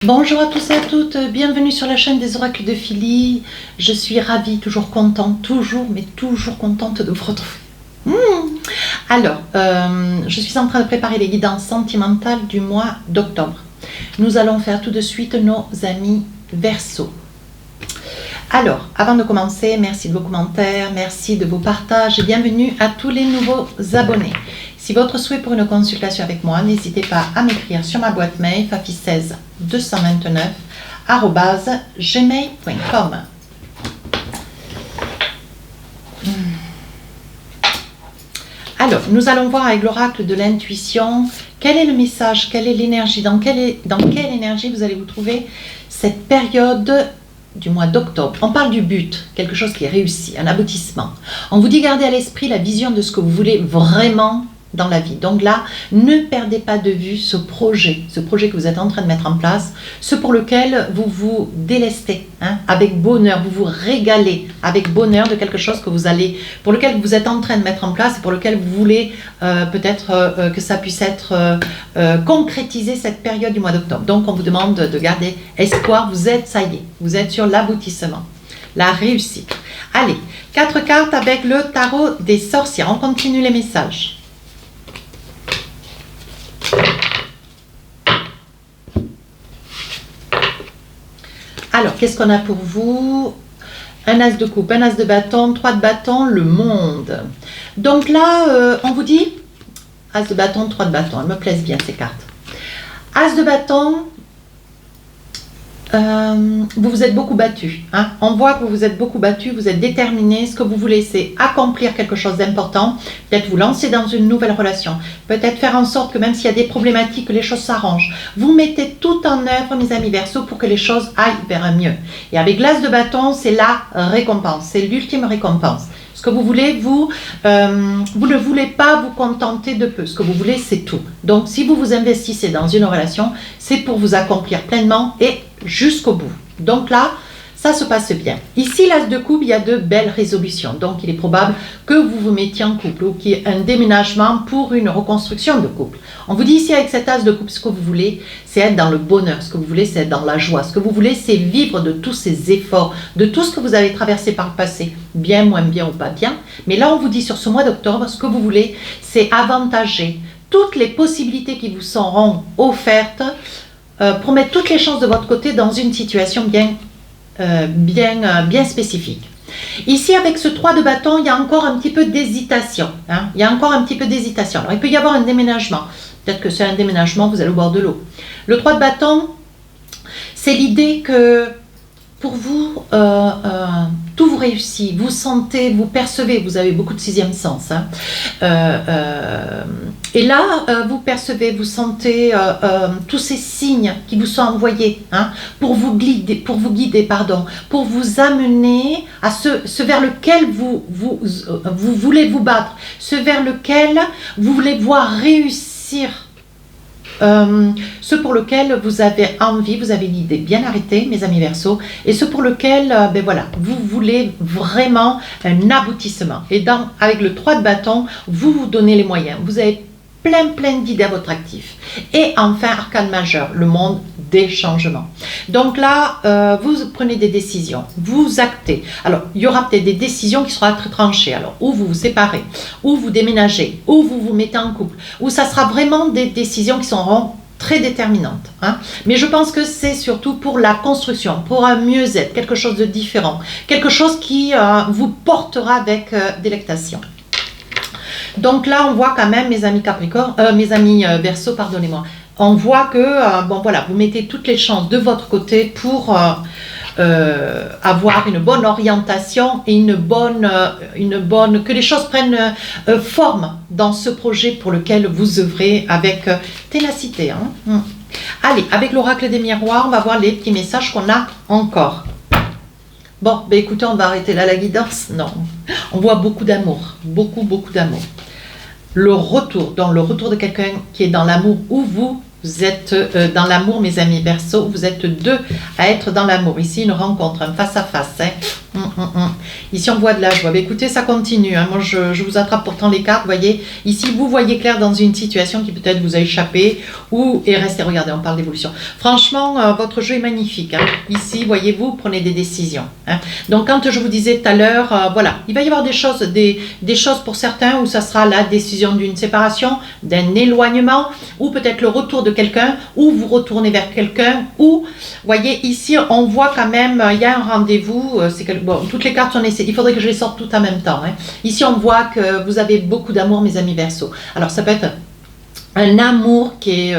Bonjour à tous et à toutes, bienvenue sur la chaîne des oracles de Philly. Je suis ravie, toujours contente, toujours contente de vous retrouver. Alors, je suis en train de préparer les guidances sentimentales du mois d'octobre. Nous allons faire tout de suite nos amis Verseaux. Alors, avant de commencer, merci de vos commentaires, merci de vos partages et bienvenue à tous les nouveaux abonnés. Si votre souhait pour une consultation avec moi, n'hésitez pas à m'écrire sur ma boîte mail fafi16 229@gmail.com. Alors, nous allons voir avec l'oracle de l'intuition quel est le message, quelle est l'énergie, dans quelle énergie vous allez vous trouver cette période du mois d'octobre. On parle du but, quelque chose qui est réussi, un aboutissement. On vous dit garder à l'esprit la vision de ce que vous voulez vraiment dans la vie. Donc là, ne perdez pas de vue ce projet que vous êtes en train de mettre en place, ce pour lequel vous vous délestez, avec bonheur, vous vous régalez avec bonheur de quelque chose pour lequel vous êtes en train de mettre en place et pour lequel vous voulez peut-être que ça puisse être concrétisé cette période du mois d'octobre. Donc on vous demande de garder espoir, ça y est, vous êtes sur l'aboutissement, la réussite. Allez, 4 cartes avec le tarot des sorcières, on continue les messages. Alors, qu'est-ce qu'on a pour vous? Un as de coupe, un as de bâton, 3 de bâton, le monde. Donc là, on vous dit, as de bâton, 3 de bâton, elles me plaisent bien ces cartes. As de bâton, vous vous êtes beaucoup battu. On voit que vous vous êtes beaucoup battu, vous êtes déterminé. Ce que vous voulez, c'est accomplir quelque chose d'important. Peut-être vous lancer dans une nouvelle relation. Peut-être faire en sorte que même s'il y a des problématiques, que les choses s'arrangent. Vous mettez tout en œuvre, mes amis Verseaux, pour que les choses aillent vers un mieux. Et avec l'as de bâton, c'est la récompense. C'est l'ultime récompense. Ce que vous voulez, vous ne voulez pas vous contenter de peu. Ce que vous voulez, c'est tout. Donc, si vous vous investissez dans une relation, c'est pour vous accomplir pleinement et jusqu'au bout. Donc là, ça se passe bien. Ici, l'as de coupe, il y a de belles résolutions. Donc, il est probable que vous vous mettiez en couple ou qu'il y ait un déménagement pour une reconstruction de couple. On vous dit ici, avec cet as de coupe, ce que vous voulez, c'est être dans le bonheur. Ce que vous voulez, c'est être dans la joie. Ce que vous voulez, c'est vivre de tous ces efforts, de tout ce que vous avez traversé par le passé, bien, moins bien ou pas bien. Mais là, on vous dit sur ce mois d'octobre, ce que vous voulez, c'est avantager toutes les possibilités qui vous seront offertes pour mettre toutes les chances de votre côté dans une situation bien spécifique. Ici, avec ce 3 de bâton, il y a encore un petit peu d'hésitation. Il y a encore un petit peu d'hésitation. Alors, il peut y avoir un déménagement. Peut-être que c'est un déménagement, vous allez au bord de l'eau. Le 3 de bâton, c'est l'idée que pour vous, tout vous réussit. Vous sentez, vous percevez, vous avez beaucoup de 6e sens. Et là, vous percevez, vous sentez tous ces signes qui vous sont envoyés pour vous guider, pour vous amener à ce vers lequel vous voulez vous battre, ce vers lequel vous voulez voir réussir. Ce pour lequel vous avez envie, vous avez l'idée bien arrêtée, mes amis Verseaux, et ce pour lequel vous voulez vraiment un aboutissement. Et avec le 3 de bâton, vous vous donnez les moyens. Vous avez plein d'idées à votre actif. Et enfin, arcane majeur, le monde des changements. Donc là, vous prenez des décisions, vous actez. Alors, il y aura peut-être des décisions qui seront très tranchées. Alors, ou vous vous séparez, ou vous déménagez, ou vous vous mettez en couple, ou ça sera vraiment des décisions qui seront très déterminantes. Mais je pense que c'est surtout pour la construction, pour un mieux-être, quelque chose de différent, quelque chose qui vous portera avec délectation. Donc là, on voit quand même, mes amis Capricorne, mes amis Verseaux, pardonnez-moi, on voit que, vous mettez toutes les chances de votre côté pour avoir une bonne orientation et que les choses prennent forme dans ce projet pour lequel vous œuvrez avec ténacité. Allez, avec l'oracle des miroirs, on va voir les petits messages qu'on a encore. Bon, écoutez, on va arrêter là la guidance. Non, on voit beaucoup d'amour, beaucoup d'amour. Le retour de quelqu'un qui est dans l'amour, ou vous êtes dans l'amour, mes amis Verseaux, vous êtes deux à être dans l'amour. Ici, une rencontre, un face à face. Ici, on voit de la joie. Mais écoutez, ça continue. Hein. Moi, je vous attrape pourtant les cartes. Vous voyez, ici, vous voyez clair dans une situation qui peut-être vous a échappé ou est restée. Regardez, on parle d'évolution. Franchement, votre jeu est magnifique. Hein. Ici, voyez-vous, prenez des décisions. Hein. Donc, quand je vous disais tout à l'heure, voilà, il va y avoir des choses pour certains où ça sera la décision d'une séparation, d'un éloignement, ou peut-être le retour de quelqu'un, ou vous retournez vers quelqu'un, ou, voyez, ici, on voit quand même, il y a un rendez-vous. Bon, toutes les cartes sont nécessaires. Il faudrait que je les sorte toutes en même temps. Hein. Ici, on voit que vous avez beaucoup d'amour, mes amis Verseaux. Alors, ça peut être un amour qui est...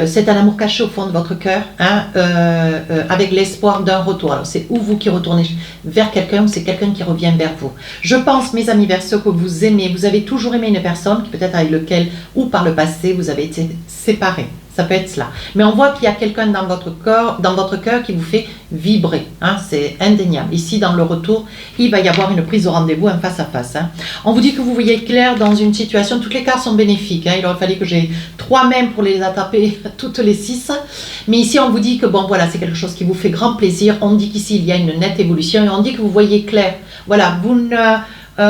c'est un amour caché au fond de votre cœur, hein, avec l'espoir d'un retour. Alors, c'est ou vous qui retournez vers quelqu'un, ou c'est quelqu'un qui revient vers vous. Je pense, mes amis Verseaux, que vous aimez, vous avez toujours aimé une personne, qui peut-être avec lequel, ou par le passé, vous avez été séparés. Ça peut être cela. Mais on voit qu'il y a quelqu'un dans votre cœur qui vous fait vibrer. Hein, c'est indéniable. Ici, dans le retour, il va y avoir une prise au rendez-vous, un face-à-face. Hein. On vous dit que vous voyez clair dans une situation. Toutes les cartes sont bénéfiques. Hein. Il aurait fallu que j'ai 3 mains pour les attraper toutes les 6. Mais ici, on vous dit que bon, voilà, c'est quelque chose qui vous fait grand plaisir. On dit qu'ici, il y a une nette évolution. Et on dit que vous voyez clair. Voilà, vous ne...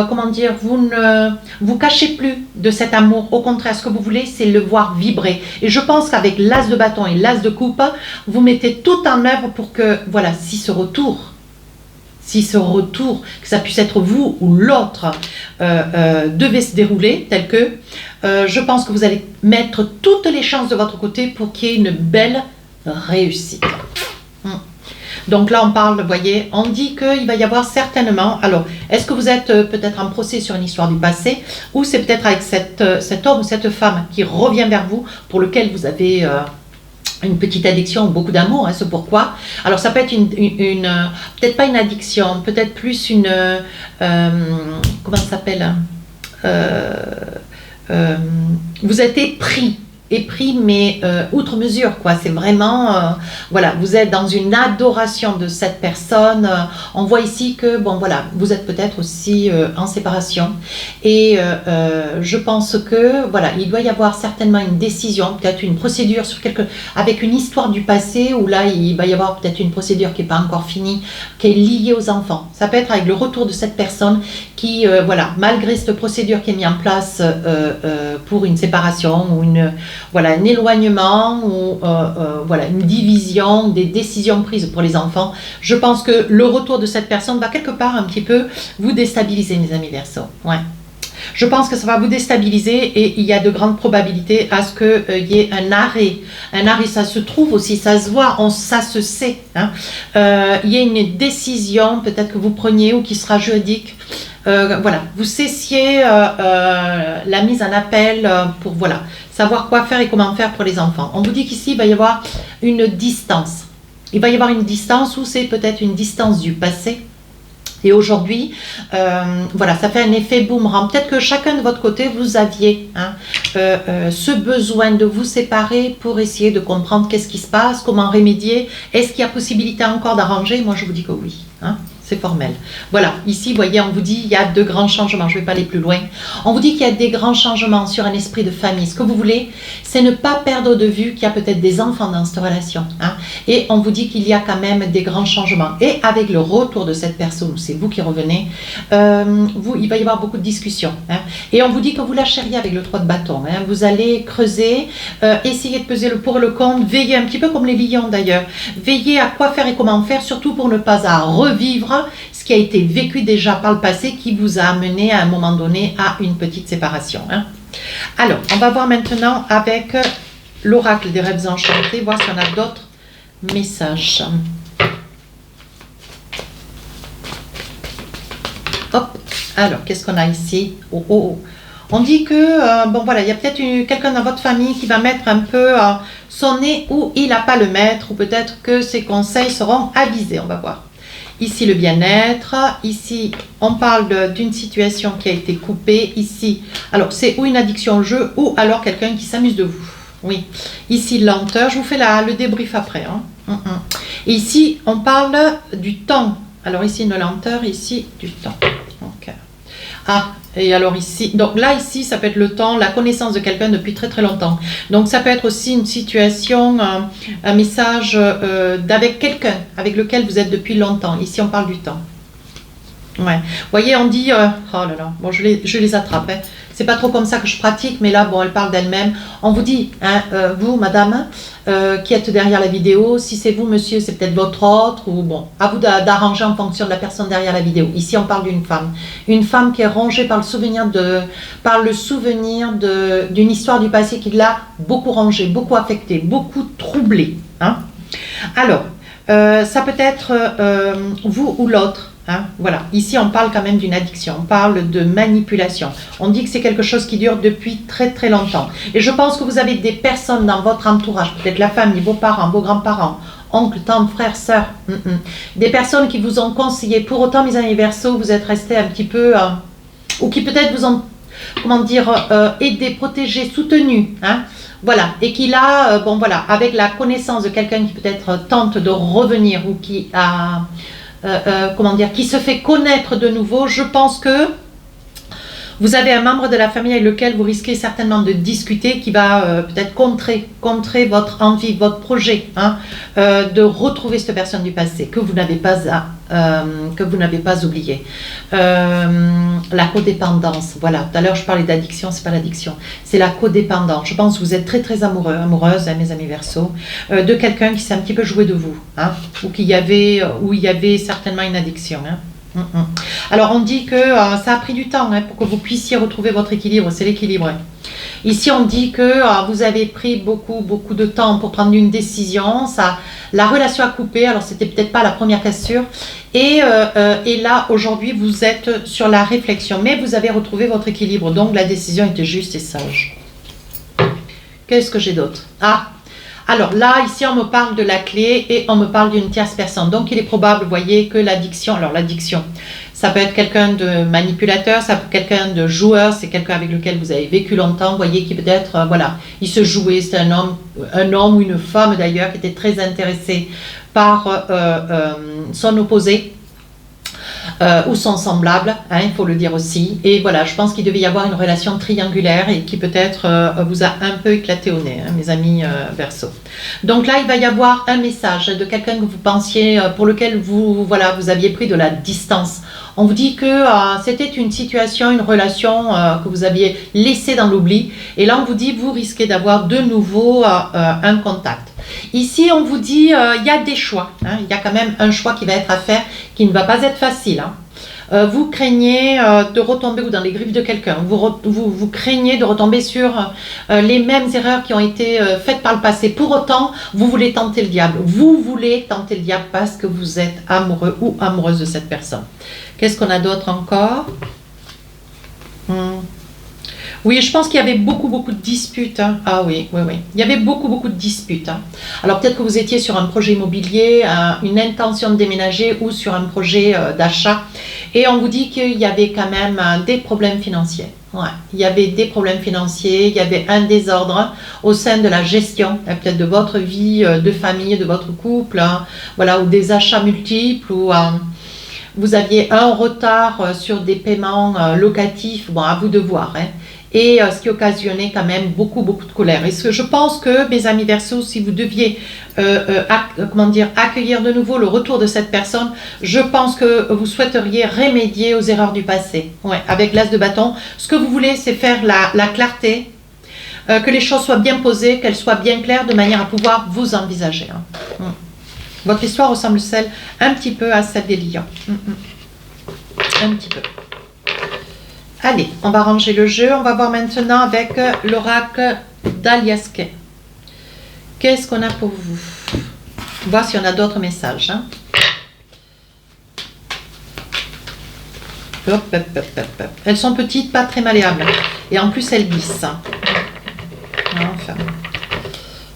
comment dire, vous ne vous cachez plus de cet amour. Au contraire, ce que vous voulez, c'est le voir vibrer. Et je pense qu'avec l'as de bâton et l'as de coupe, vous mettez tout en œuvre pour que, voilà, si ce retour, que ça puisse être vous ou l'autre, devait se dérouler tel que, je pense que vous allez mettre toutes les chances de votre côté pour qu'il y ait une belle réussite. Donc là, on parle, vous voyez, on dit qu'il va y avoir certainement... Alors, est-ce que vous êtes peut-être en procès sur une histoire du passé, ou c'est peut-être avec cet homme ou cette femme qui revient vers vous, pour lequel vous avez une petite addiction ou beaucoup d'amour, hein, c'est pourquoi. Alors, ça peut être peut-être pas une addiction, peut-être plus une... comment ça s'appelle, vous êtes épris, mais outre mesure, quoi. C'est vraiment, voilà, vous êtes dans une adoration de cette personne. On voit ici que, bon, voilà, vous êtes peut-être aussi en séparation. Et je pense que, voilà, il doit y avoir certainement une décision, peut-être une procédure avec une histoire du passé, où là, il va y avoir peut-être une procédure qui n'est pas encore finie, qui est liée aux enfants. Ça peut être avec le retour de cette personne qui, voilà, malgré cette procédure qui est mise en place pour une séparation ou voilà, un éloignement ou voilà, une division, des décisions prises pour les enfants. Je pense que le retour de cette personne va quelque part un petit peu vous déstabiliser, mes amis Verseaux. Ouais. Je pense que ça va vous déstabiliser et il y a de grandes probabilités à ce qu'il y ait un arrêt. Un arrêt, ça se trouve aussi, ça se voit, ça se sait. Hein. Il y a une décision peut-être que vous preniez ou qui sera juridique. Voilà, vous cessiez la mise en appel pour voilà, savoir quoi faire et comment faire pour les enfants. On vous dit qu'ici, il va y avoir une distance. Il va y avoir une distance où c'est peut-être une distance du passé. Et aujourd'hui, voilà, ça fait un effet boomerang. Peut-être que chacun de votre côté, vous aviez hein, ce besoin de vous séparer pour essayer de comprendre qu'est-ce qui se passe, comment remédier. Est-ce qu'il y a possibilité encore d'arranger? Moi, je vous dis que oui. Hein. C'est formel. Voilà, ici, vous voyez, on vous dit il y a de grands changements. Je ne vais pas aller plus loin. On vous dit qu'il y a des grands changements sur un esprit de famille. Ce que vous voulez, c'est ne pas perdre de vue qu'il y a peut-être des enfants dans cette relation. Hein. Et on vous dit qu'il y a quand même des grands changements. Et avec le retour de cette personne, où c'est vous qui revenez, il va y avoir beaucoup de discussions. Hein. Et on vous dit que vous lâcheriez avec le 3 de bâton. Hein. Vous allez creuser, essayer de peser le pour et le contre, veiller un petit peu comme les lions d'ailleurs. Veiller à quoi faire et comment faire, surtout pour ne pas revivre ce qui a été vécu déjà par le passé qui vous a amené à un moment donné à une petite séparation. Hein. Alors, on va voir maintenant avec l'oracle des rêves enchantés, voir si on a d'autres messages. Hop, alors, qu'est-ce qu'on a ici? On dit que, bon voilà, il y a peut-être quelqu'un dans votre famille qui va mettre un peu son nez où il n'a pas le mettre, ou peut-être que ses conseils seront avisés, on va voir. Ici, le bien-être. Ici, on parle d'une situation qui a été coupée. Ici, alors c'est ou une addiction au jeu ou alors quelqu'un qui s'amuse de vous. Oui. Ici, lenteur. Je vous fais le débrief après. Hein. Et ici, on parle du temps. Alors ici, une lenteur. Ici, du temps. Donc, ah, et alors ici, donc là ici ça peut être le temps, la connaissance de quelqu'un depuis très très longtemps. Donc ça peut être aussi une situation, un message d'avec quelqu'un avec lequel vous êtes depuis longtemps. Ici on parle du temps. Ouais. Vous voyez, on dit, oh là là, bon, je les attrape. Hein. C'est pas trop comme ça que je pratique, mais là, bon, elle parle d'elle-même. On vous dit, hein, vous, madame, qui êtes derrière la vidéo, si c'est vous, monsieur, c'est peut-être votre autre, ou bon, à vous d'arranger en fonction de la personne derrière la vidéo. Ici, on parle d'une femme. Une femme qui est rongée par le souvenir d'une histoire du passé qui l'a beaucoup rongée, beaucoup affectée, beaucoup troublée. Hein. Alors, ça peut être vous ou l'autre. Hein, voilà, ici on parle quand même d'une addiction, on parle de manipulation. On dit que c'est quelque chose qui dure depuis très très longtemps. Et je pense que vous avez des personnes dans votre entourage, peut-être la famille, vos parents, vos grands-parents, oncles, tantes, frères, sœurs, des personnes qui vous ont conseillé. Pour autant, mes amis Verseaux, vous êtes restés un petit peu, ou qui peut-être vous ont, comment dire, aidé, protégé, soutenu. Hein, voilà, et qui là, bon voilà, avec la connaissance de quelqu'un qui peut-être tente de revenir ou qui a... comment dire, qui se fait connaître de nouveau, je pense que vous avez un membre de la famille avec lequel vous risquez certainement de discuter qui va peut-être contrer votre envie, votre projet, hein, de retrouver cette personne du passé que vous n'avez pas oublié. La codépendance, voilà. Tout à l'heure je parlais d'addiction, c'est pas l'addiction, c'est la codépendance. Je pense que vous êtes très très amoureux, amoureuse, hein, mes amis Verseaux, de quelqu'un qui s'est un petit peu joué de vous, hein, où il y avait certainement une addiction. Hein. Alors on dit que ça a pris du temps hein, pour que vous puissiez retrouver votre équilibre, c'est l'équilibre. Ici on dit que vous avez pris beaucoup de temps pour prendre une décision, la relation a coupé, alors c'était peut-être pas la première cassure, et là aujourd'hui vous êtes sur la réflexion, mais vous avez retrouvé votre équilibre, donc la décision était juste et sage. Qu'est-ce que j'ai d'autre? Alors là, ici, on me parle de la clé et on me parle d'une tierce personne. Donc, il est probable, vous voyez, que l'addiction, alors l'addiction, ça peut être quelqu'un de manipulateur, ça peut être quelqu'un de joueur, c'est quelqu'un avec lequel vous avez vécu longtemps, vous voyez, qui peut-être, voilà, il se jouait, c'est un homme ou une femme d'ailleurs, qui était très intéressé par son opposé. Ou son semblable, hein, il faut le dire aussi. Et voilà, je pense qu'il devait y avoir une relation triangulaire et qui peut-être vous a un peu éclaté au nez, hein, mes amis Verseaux. Donc là, il va y avoir un message de quelqu'un que vous pensiez, pour lequel vous aviez pris de la distance. On vous dit que c'était une situation, une relation que vous aviez laissée dans l'oubli. Et là, on vous dit, vous risquez d'avoir de nouveau un contact. Ici, on vous dit, il y a des choix. Hein, il y a quand même un choix qui va être à faire, qui ne va pas être facile. Hein. Vous craignez de retomber ou dans les griffes de quelqu'un. Vous craignez de retomber sur les mêmes erreurs qui ont été faites par le passé. Pour autant, vous voulez tenter le diable. Vous voulez tenter le diable parce que vous êtes amoureux ou amoureuse de cette personne. Qu'est-ce qu'on a d'autre encore? Oui, je pense qu'il y avait beaucoup de disputes. Hein. Ah oui. Il y avait beaucoup de disputes. Hein. Alors peut-être que vous étiez sur un projet immobilier, une intention de déménager ou sur un projet d'achat. Et on vous dit qu'il y avait quand même des problèmes financiers. Ouais. Il y avait des problèmes financiers, il y avait un désordre au sein de la gestion, peut-être de votre vie, de famille, de votre couple, hein. Voilà, ou des achats multiples, ou vous aviez un retard sur des paiements locatifs. Bon, à vous de voir. Hein. Et ce qui occasionnait quand même beaucoup de colère. Et je pense que, mes amis Verseaux, si vous deviez accueillir de nouveau le retour de cette personne, je pense que vous souhaiteriez remédier aux erreurs du passé. Ouais, avec l'as de bâton, ce que vous voulez, c'est faire la clarté, que les choses soient bien posées, qu'elles soient bien claires, de manière à pouvoir vous envisager. Hein. Votre histoire ressemble un petit peu à celle des lions. Un petit peu. Allez, on va ranger le jeu. On va voir maintenant avec l'oracle d'Aliasquet. Qu'est-ce qu'on a pour vous? On va voir si on a d'autres messages. Hein. Hop. Elles sont petites, pas très malléables. Et en plus, elles glissent. Enfin,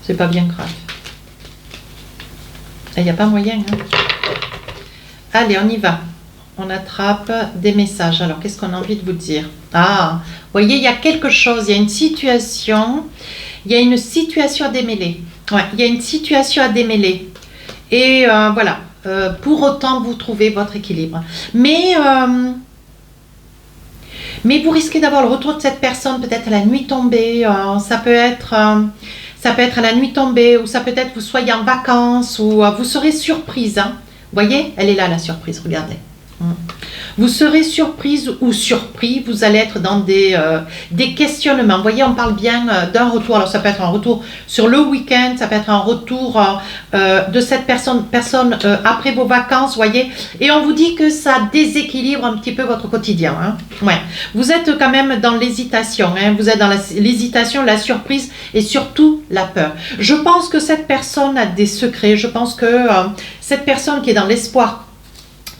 c'est pas bien grave. Il n'y a pas moyen. Hein. Allez, on y va. On attrape des messages. Alors, qu'est-ce qu'on a envie de vous dire? Vous voyez, il y a quelque chose, il y a une situation à démêler. Ouais, il y a une situation à démêler. Et voilà, pour autant, vous trouvez votre équilibre. Mais vous risquez d'avoir le retour de cette personne, peut-être à la nuit tombée. Ça peut être à la nuit tombée, ou ça peut être vous soyez en vacances, ou vous serez surprise. Hein. Vous voyez, elle est là, la surprise, regardez. Vous serez surprise ou surpris, vous allez être dans des questionnements. Vous voyez, on parle bien d'un retour. Alors, ça peut être un retour sur le week-end, ça peut être un retour de cette personne après vos vacances, vous voyez. Et on vous dit que ça déséquilibre un petit peu votre quotidien. Hein. Ouais. Vous êtes quand même dans l'hésitation. Hein. Vous êtes dans l'hésitation, la surprise et surtout la peur. Je pense que cette personne a des secrets. Je pense que cette personne qui est dans l'espoir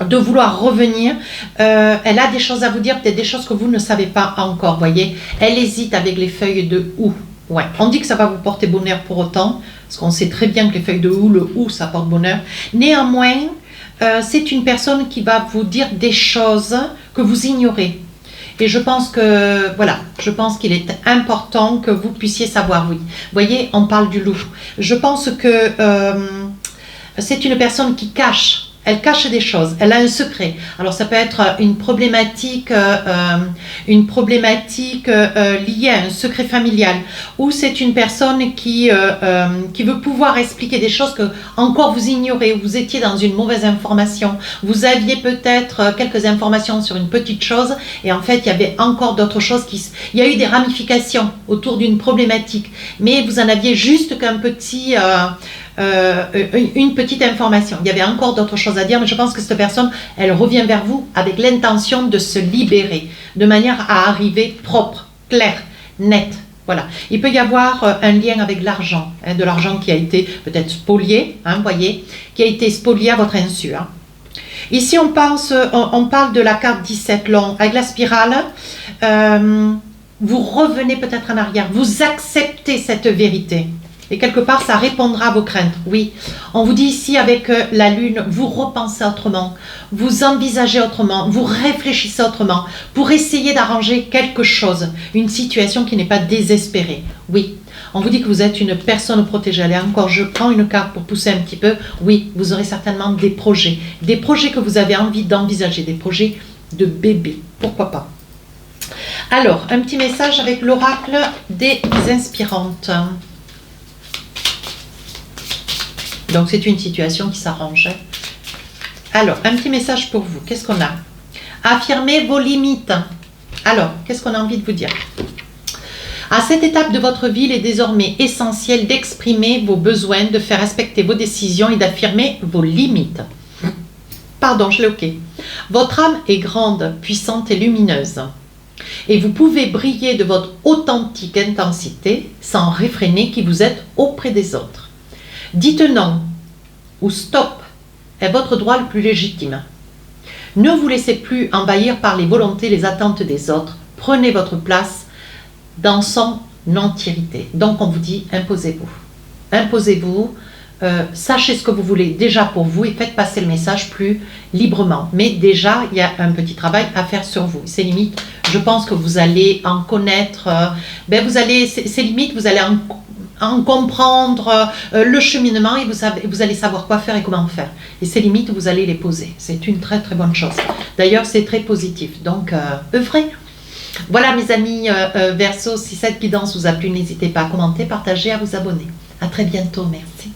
de vouloir revenir, elle a des choses à vous dire, peut-être des choses que vous ne savez pas encore, voyez. Elle hésite avec les feuilles de houx. Ouais. On dit que ça va vous porter bonheur pour autant, parce qu'on sait très bien que les feuilles de houx, le houx, ça porte bonheur. Néanmoins, c'est une personne qui va vous dire des choses que vous ignorez. Et je pense que, voilà, je pense qu'il est important que vous puissiez savoir, oui. Vous voyez, on parle du loup. Je pense que c'est une personne qui cache. Elle cache des choses, elle a un secret. Alors ça peut être une problématique liée à un secret familial, ou c'est une personne qui veut pouvoir expliquer des choses que encore vous ignorez, vous étiez dans une mauvaise information, vous aviez peut-être quelques informations sur une petite chose, et en fait il y avait encore d'autres choses il y a eu des ramifications autour d'une problématique, mais vous en aviez juste qu'un petit... une petite information. Il y avait encore d'autres choses à dire, mais je pense que cette personne, elle revient vers vous avec l'intention de se libérer, de manière à arriver propre, clair, net. Voilà. Il peut y avoir un lien avec l'argent, hein, de l'argent qui a été peut-être spolié, hein, voyez, qui a été spolié à votre insu. Hein. Ici, on parle de la carte 17 long, avec la spirale. Vous revenez peut-être en arrière, vous acceptez cette vérité. Et quelque part, ça répondra à vos craintes. Oui, on vous dit ici avec la lune, vous repensez autrement, vous envisagez autrement, vous réfléchissez autrement pour essayer d'arranger quelque chose, une situation qui n'est pas désespérée. Oui, on vous dit que vous êtes une personne protégée. Allez, encore, je prends une carte pour pousser un petit peu. Oui, vous aurez certainement des projets que vous avez envie d'envisager, des projets de bébé. Pourquoi pas? Alors, un petit message avec l'oracle des inspirantes. Donc, c'est une situation qui s'arrange. Alors, un petit message pour vous. Qu'est-ce qu'on a? Affirmez vos limites. Alors, qu'est-ce qu'on a envie de vous dire? À cette étape de votre vie, il est désormais essentiel d'exprimer vos besoins, de faire respecter vos décisions et d'affirmer vos limites. Pardon, je l'ai ok. Votre âme est grande, puissante et lumineuse. Et vous pouvez briller de votre authentique intensité sans réfréner qui vous êtes auprès des autres. Dites non ou stop est votre droit le plus légitime. Ne vous laissez plus envahir par les volontés, les attentes des autres. Prenez votre place dans son entièreté. Donc on vous dit, imposez-vous. Imposez-vous, sachez ce que vous voulez déjà pour vous et faites passer le message plus librement. Mais déjà, il y a un petit travail à faire sur vous. Ces limites, je pense que vous allez en connaître, ces limites, vous allez en comprendre le cheminement et vous allez savoir quoi faire et comment faire. Et ces limites, vous allez les poser. C'est une très très bonne chose. D'ailleurs, c'est très positif. Donc, œuvrez. Voilà mes amis Verseau, si cette guidance vous a plu, n'hésitez pas à commenter, partager, à vous abonner. À très bientôt, merci.